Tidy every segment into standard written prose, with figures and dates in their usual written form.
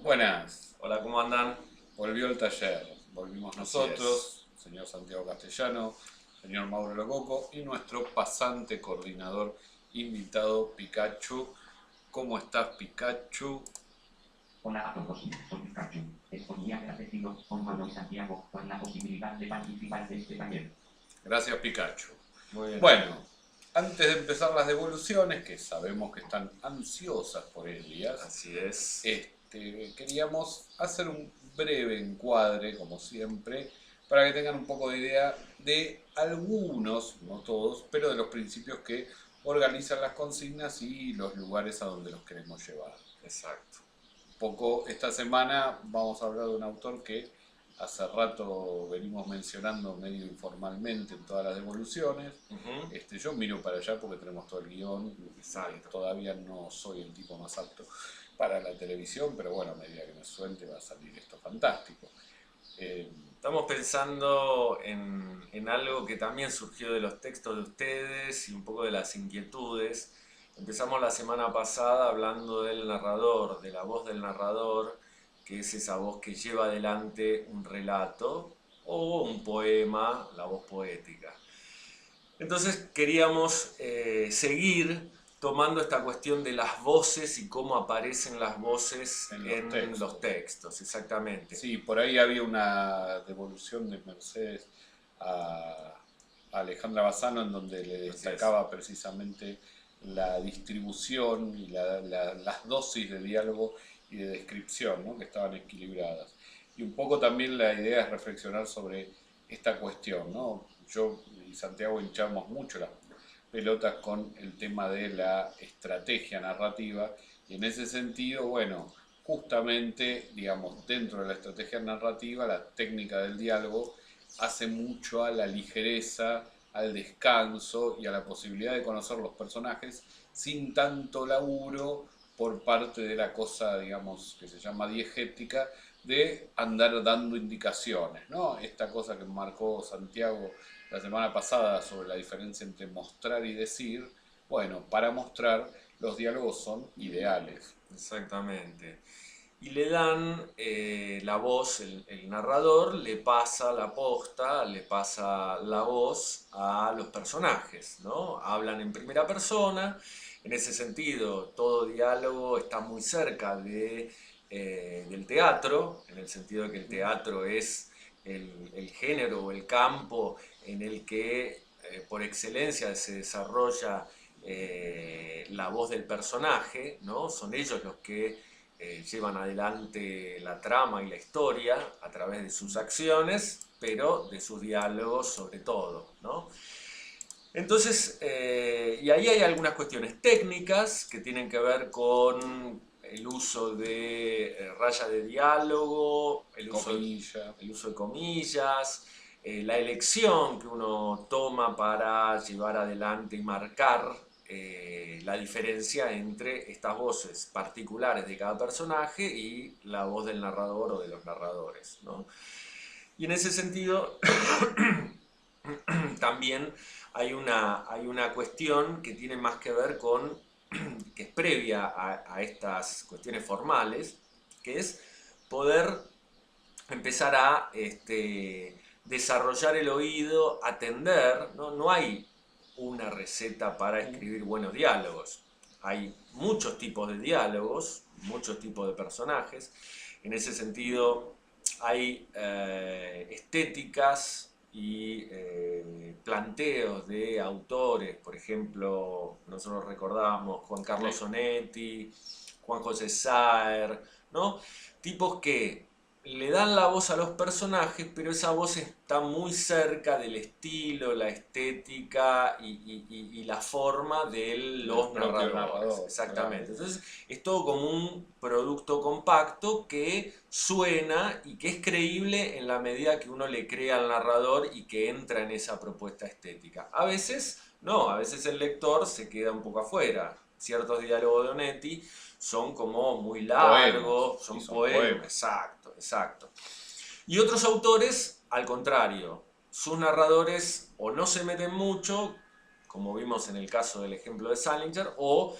Buenas, Hola, ¿cómo andan? volvió el taller, volvimos Así es. nosotros, señor Santiago Castellano, señor Mauro Lococo y nuestro pasante coordinador invitado Pikachu. ¿Cómo estás, Pikachu? Hola a todos, soy Pikachu. Estoy muy agradecido con Mauro y Santiago por la posibilidad de participar de este taller. Gracias, Pikachu. Muy bien. Bueno, antes de empezar las devoluciones, que sabemos que están ansiosas por ellas, Así es. queríamos hacer un breve encuadre, como siempre, para que tengan un poco de idea de algunos, no todos, pero de los principios que organizan las consignas y los lugares a donde los queremos llevar. Exacto. Un poco esta semana vamos a hablar de un autor que hace rato venimos mencionando medio informalmente en todas las devoluciones. Ujú. Yo miro para allá porque tenemos todo el guión. Exacto. Todavía no soy el tipo más apto para la televisión, pero bueno, a medida que me suelte va a salir esto fantástico. Eh, Estamos pensando en algo que también surgió de los textos de ustedes y un poco de las inquietudes. Empezamos la semana pasada hablando del narrador, de la voz del narrador, que es esa voz que lleva adelante un relato o un poema, la voz poética. Entonces queríamos seguir tomando esta cuestión de las voces y cómo aparecen las voces En los en textos. los textos, exactamente. sí, por ahí había una devolución de Mercedes a Alejandra Bassano en donde le Así es. destacaba precisamente la distribución y las dosis de diálogo y de descripción, ¿no? Que estaban equilibradas. Y un poco también la idea es reflexionar sobre esta cuestión, ¿no? Yo y Santiago hinchamos mucho las pelotas con el tema de la estrategia narrativa y en ese sentido, bueno, justamente, digamos, dentro de la estrategia narrativa, la técnica del diálogo hace mucho a la ligereza, al descanso y a la posibilidad de conocer los personajes sin tanto laburo por parte de la cosa, digamos, que se llama diegética, de andar dando indicaciones, ¿no? Esta cosa que marcó Santiago la semana pasada sobre la diferencia entre mostrar y decir, bueno, para mostrar los diálogos son ideales. Exactamente. Y le dan la voz, el narrador le pasa la posta, le pasa la voz a los personajes, ¿no? Hablan en primera persona, en ese sentido todo diálogo está muy cerca del teatro, en el sentido de que el teatro es el género o el campo en el que por excelencia se desarrolla la voz del personaje, ¿no? Son ellos los que llevan adelante la trama y la historia a través de sus acciones, pero de sus diálogos sobre todo, ¿no? Entonces, y ahí hay algunas cuestiones técnicas que tienen que ver con el uso de rayas de diálogo, Comilla. el uso de comillas, la elección que uno toma para llevar adelante y marcar la diferencia entre estas voces particulares de cada personaje y la voz del narrador o de los narradores, ¿no? Y en ese sentido, también hay una cuestión que tiene más que ver con, que es previa a estas cuestiones formales, que es poder empezar a desarrollar el oído, atender, ¿no? No hay una receta para escribir buenos diálogos. Hay muchos tipos de diálogos, muchos tipos de personajes. En ese sentido, hay estéticas y planteos de autores, por ejemplo, nosotros recordamos Juan Carlos Sonetti, Juan José Saer, ¿no? Tipos que le dan la voz a los personajes, pero esa voz está muy cerca del estilo, la estética y la forma de los narradores. Narrador, Exactamente. claro. Entonces es todo como un producto compacto que suena y que es creíble en la medida que uno le crea al narrador y que entra en esa propuesta estética. A veces no, a veces el lector se queda un poco afuera. Ciertos diálogos de Onetti son como muy largos, Poemas, y son son poemas, poemas. exacto, exacto. Y otros autores, al contrario, sus narradores o no se meten mucho, como vimos en el caso del ejemplo de Salinger, o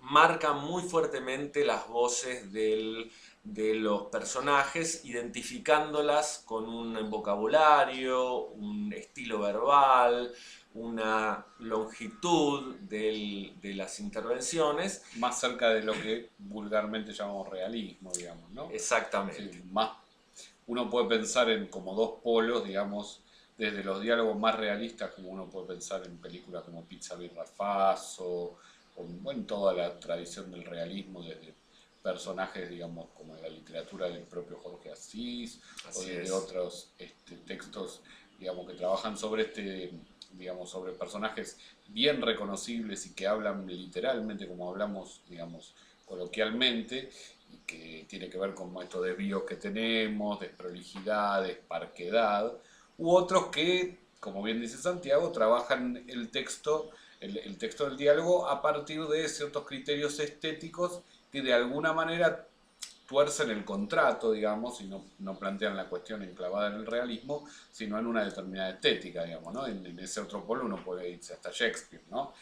marcan muy fuertemente las voces de los personajes, identificándolas con un vocabulario, un estilo verbal, una longitud de las intervenciones. Más cerca de lo que vulgarmente llamamos realismo, digamos, ¿no? Exactamente. Sí, más, uno puede pensar en como dos polos, digamos, desde los diálogos más realistas, como uno puede pensar en películas como Pizza Birra Faso, o bueno, toda la tradición del realismo, desde personajes, digamos, como en la literatura del propio Jorge Asís, o Así desde es. otros textos, digamos, que trabajan sobre digamos, sobre personajes bien reconocibles y que hablan literalmente como hablamos, digamos, coloquialmente, y que tiene que ver con estos desvíos que tenemos, desprolijidad, desparquedad, u otros que, como bien dice Santiago, trabajan el texto del diálogo a partir de ciertos criterios estéticos que de alguna manera tuercen el contrato, digamos, y no plantean la cuestión enclavada en el realismo, sino en una determinada estética, digamos, ¿no? En ese otro polo uno puede irse hasta Shakespeare, ¿no?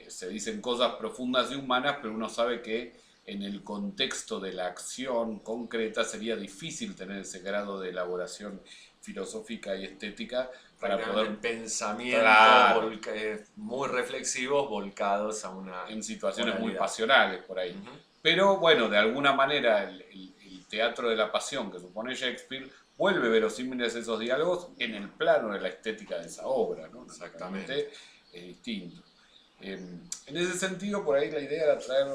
Se dicen cosas profundas y humanas, pero uno sabe que en el contexto de la acción concreta sería difícil tener ese grado de elaboración filosófica y estética para poder pensamientos claro, muy reflexivos volcados a una en situaciones muy oralidad. pasionales por ahí. Ujú. Pero bueno, de alguna manera el teatro de la pasión que supone Shakespeare vuelve verosímiles esos diálogos en el plano de la estética de esa obra, ¿no? Exactamente. Es distinto. En ese sentido, por ahí la idea era traer,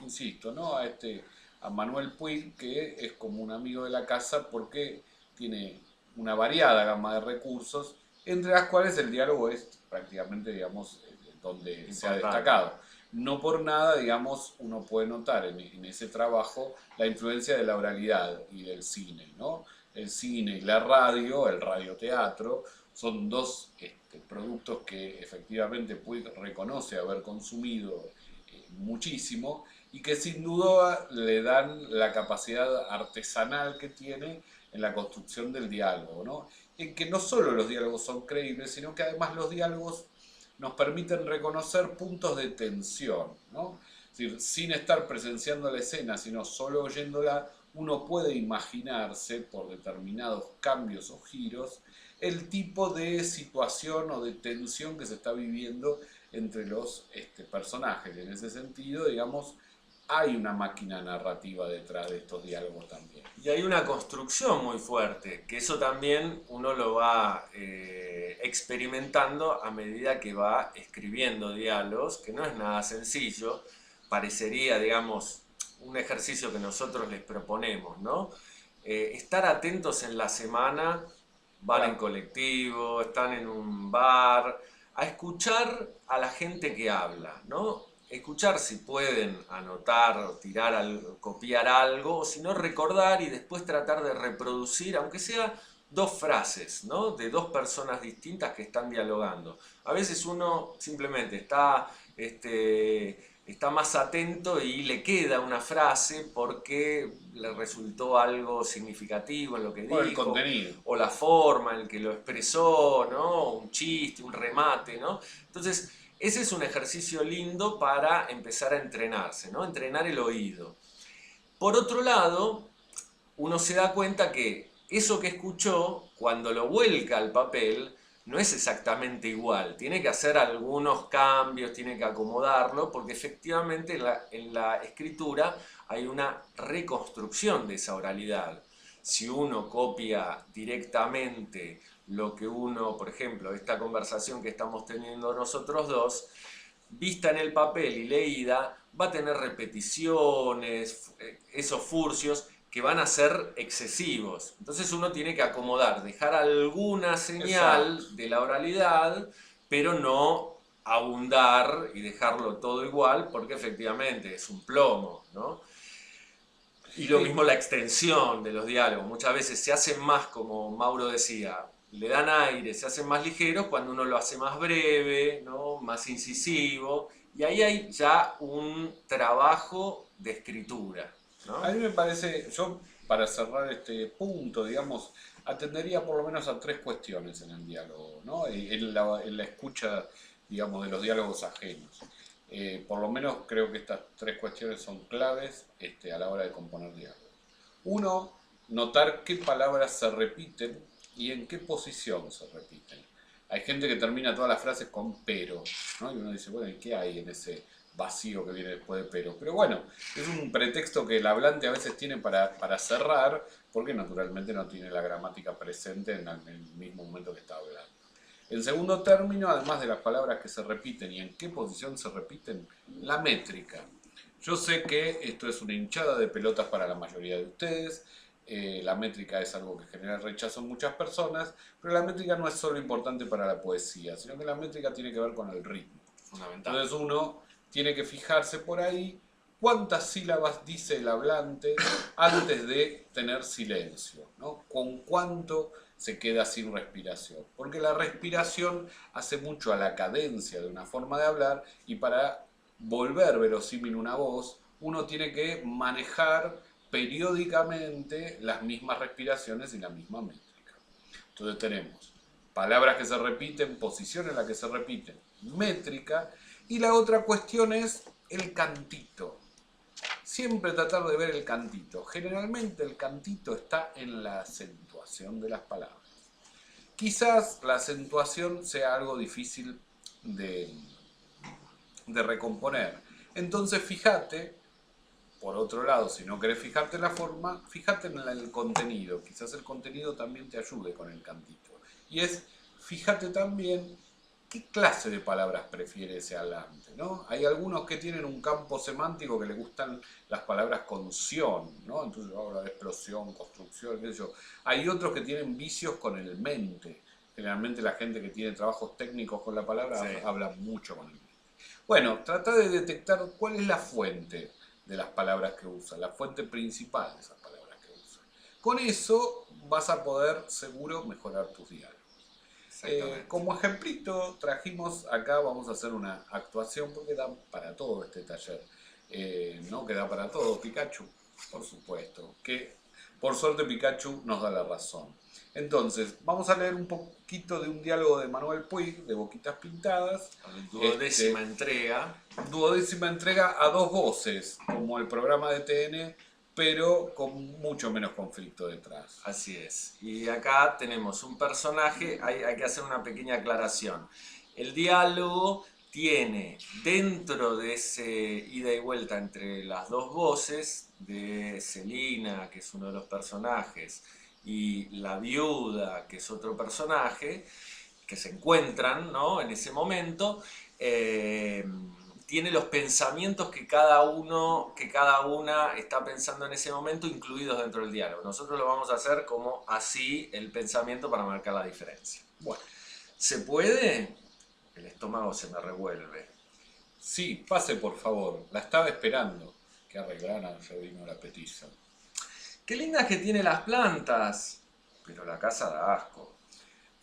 insisto, ¿no? A Manuel Puig, que es como un amigo de la casa porque tiene una variada gama de recursos, entre las cuales el diálogo es prácticamente, digamos, donde se ha Importante. destacado. No por nada, digamos, uno puede notar en ese trabajo la influencia de la oralidad y del cine, ¿no? El cine y la radio, el radioteatro, son dos productos que efectivamente Puig reconoce haber consumido muchísimo y que sin duda le dan la capacidad artesanal que tiene en la construcción del diálogo, ¿no? En que no solo los diálogos son creíbles, sino que además los diálogos nos permiten reconocer puntos de tensión, ¿no? Es decir, sin estar presenciando la escena, sino solo oyéndola, uno puede imaginarse por determinados cambios o giros el tipo de situación o de tensión que se está viviendo entre los personajes. En ese sentido, digamos, hay una máquina narrativa detrás de estos diálogos también. Y hay una construcción muy fuerte, que eso también uno lo va experimentando a medida que va escribiendo diálogos, que no es nada sencillo, parecería, digamos, un ejercicio que nosotros les proponemos, ¿no? Estar atentos en la semana, van en colectivo, están en un bar, a escuchar a la gente que habla, ¿no? Escuchar si pueden anotar o tirar algo, copiar algo, o si no recordar y después tratar de reproducir, aunque sea dos frases, ¿no? De dos personas distintas que están dialogando. A veces uno simplemente está más atento y le queda una frase porque le resultó algo significativo en lo que Por el dijo, contenido. o la forma en que lo expresó, ¿no? Un chiste, un remate, ¿no? Entonces, ese es un ejercicio lindo para empezar a entrenarse, ¿no? Entrenar el oído. Por otro lado, uno se da cuenta que eso que escuchó, cuando lo vuelca al papel, no es exactamente igual. Tiene que hacer algunos cambios, tiene que acomodarlo, porque efectivamente en la escritura hay una reconstrucción de esa oralidad. Si uno copia directamente lo que uno, por ejemplo, esta conversación que estamos teniendo nosotros dos, vista en el papel y leída, va a tener repeticiones, esos furcios que van a ser excesivos. Entonces uno tiene que acomodar, dejar alguna señal Exacto. de la oralidad, pero no abundar y dejarlo todo igual, porque efectivamente es un plomo, ¿no? Y lo mismo la extensión de los diálogos. Muchas veces se hacen más, como Mauro decía, le dan aire, se hacen más ligeros cuando uno lo hace más breve, ¿no? Más incisivo. Y ahí hay ya un trabajo de escritura, ¿no? A mí me parece, yo para cerrar este punto, digamos, atendería por lo menos a tres cuestiones en el diálogo, ¿no? En la escucha digamos, de los diálogos ajenos. Por lo menos creo que estas tres cuestiones son claves a la hora de componer diálogos. Uno, notar qué palabras se repiten y en qué posición se repiten. Hay gente que termina todas las frases con pero, ¿no? Y uno dice, bueno, ¿y qué hay en ese vacío que viene después de pero? Pero bueno, es un pretexto que el hablante a veces tiene para cerrar, porque naturalmente no tiene la gramática presente en el mismo momento que está hablando. En segundo término, además de las palabras que se repiten y en qué posición se repiten, la métrica. Yo sé que esto es una hinchada de pelotas para la mayoría de ustedes, la métrica es algo que genera rechazo en muchas personas, pero la métrica no es solo importante para la poesía, sino que la métrica tiene que ver con el ritmo. Fundamental. Entonces uno tiene que fijarse por ahí cuántas sílabas dice el hablante antes de tener silencio, ¿no? Con cuánto se queda sin respiración. Porque la respiración hace mucho a la cadencia de una forma de hablar y para volver verosímil una voz, uno tiene que manejar periódicamente las mismas respiraciones y la misma métrica. Entonces tenemos palabras que se repiten, posición en la que se repiten, métrica, y la otra cuestión es el cantito. Siempre tratar de ver el cantito. Generalmente el cantito está en la acentuación de las palabras. Quizás la acentuación sea algo difícil de recomponer. Entonces fíjate, por otro lado, si no querés fijarte en la forma, fíjate en el contenido. Quizás el contenido también te ayude con el cantito. Y fíjate también qué clase de palabras prefiere ese hablante, ¿no? Hay algunos que tienen un campo semántico que les gustan las palabras con ción, ¿no? Entonces habla de explosión, construcción, qué sé yo. Hay otros que tienen vicios con el mente. Generalmente la gente que tiene trabajos técnicos con la palabra habla mucho con el mente. Bueno, trata de detectar cuál es la fuente de las palabras que usa, la fuente principal de esas palabras que usa. Con eso vas a poder seguro mejorar tus diálogos. Como ejemplito trajimos acá, vamos a hacer una actuación porque da para todo este taller, ¿no? Que da para todo, Pikachu, por supuesto, que por suerte Pikachu nos da la razón. Entonces, vamos a leer un poquito de un diálogo de Manuel Puig, de Boquitas Pintadas. Duodécima entrega. Duodécima entrega a dos voces, como el programa de TN, pero con mucho menos conflicto detrás. Así es. Y acá tenemos un personaje, hay que hacer una pequeña aclaración. El diálogo tiene dentro de ese ida y vuelta entre las dos voces de Celina, que es uno de los personajes, y la viuda, que es otro personaje, que se encuentran, ¿no?, en ese momento, tiene los pensamientos que cada una está pensando en ese momento incluidos dentro del diálogo. Nosotros lo vamos a hacer como así el pensamiento para marcar la diferencia. Bueno, ¿se puede? El estómago se me revuelve. sí, pase por favor, la estaba esperando. Qué arreglana, ya vino la petiza. Qué lindas que tiene las plantas, pero la casa da asco.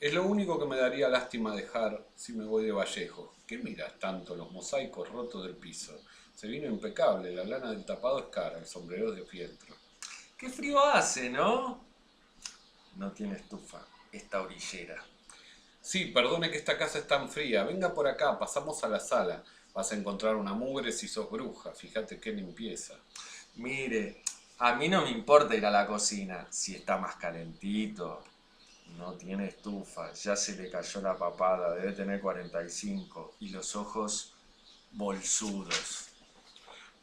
Es lo único que me daría lástima dejar si me voy de Vallejo. ¿Qué miras tanto? Los mosaicos rotos del piso. Se vino impecable, la lana del tapado es cara, el sombrero es de fieltro. Qué frío hace, ¿no? No tiene estufa, esta orillera. Sí, perdone que esta casa es tan fría. Venga por acá, pasamos a la sala. Vas a encontrar una mugre si sos bruja. Fíjate qué limpieza. Mire, a mí no me importa ir a la cocina si está más calentito. No tiene estufa, ya se le cayó la papada, debe tener 45 y los ojos bolsudos.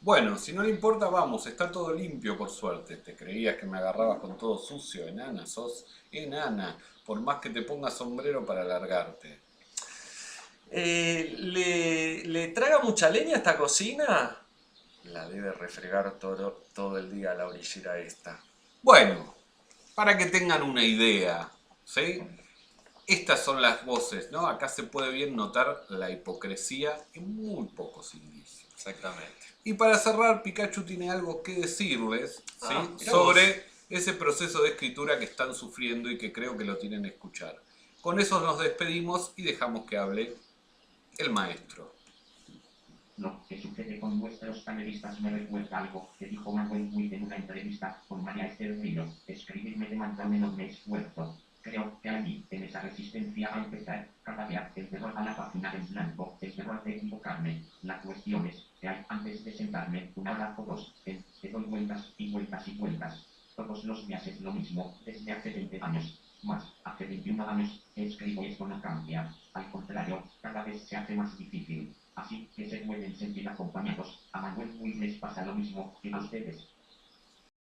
Bueno, si no le importa, vamos, está todo limpio por suerte. Te creías que me agarrabas con todo sucio, enana, sos enana, por más que te pongas sombrero para largarte. ¿Le traga mucha leña esta cocina? La debe refregar todo el día la orillera esta. Bueno, para que tengan una idea, ¿sí? Estas son las voces, ¿no? Acá se puede bien notar la hipocresía en muy pocos indicios. Exactamente. Y para cerrar, Pikachu tiene algo que decirles, ¿sí? Mirá sobre vos. ese proceso de escritura que están sufriendo y que creo que lo tienen que escuchar. Con eso nos despedimos y dejamos que hable el maestro. Lo que sucede con vuestros panelistas me recuerda algo que dijo Manuel Puig en una entrevista con María Esther Ríos. Escribirme demanda un enorme esfuerzo. Creo que allí, en esa resistencia a empezar, cada vez el terror a la página en blanco, darme una hora o dos. Te doy vueltas y vueltas y vueltas. Todos los días es lo mismo, desde hace 20 años. Más, hace 21 años, escribo y esto no cambia. Al contrario, cada vez se hace más difícil. Así que se pueden sentir acompañados. A Manuel Muir les pasa lo mismo que a ustedes.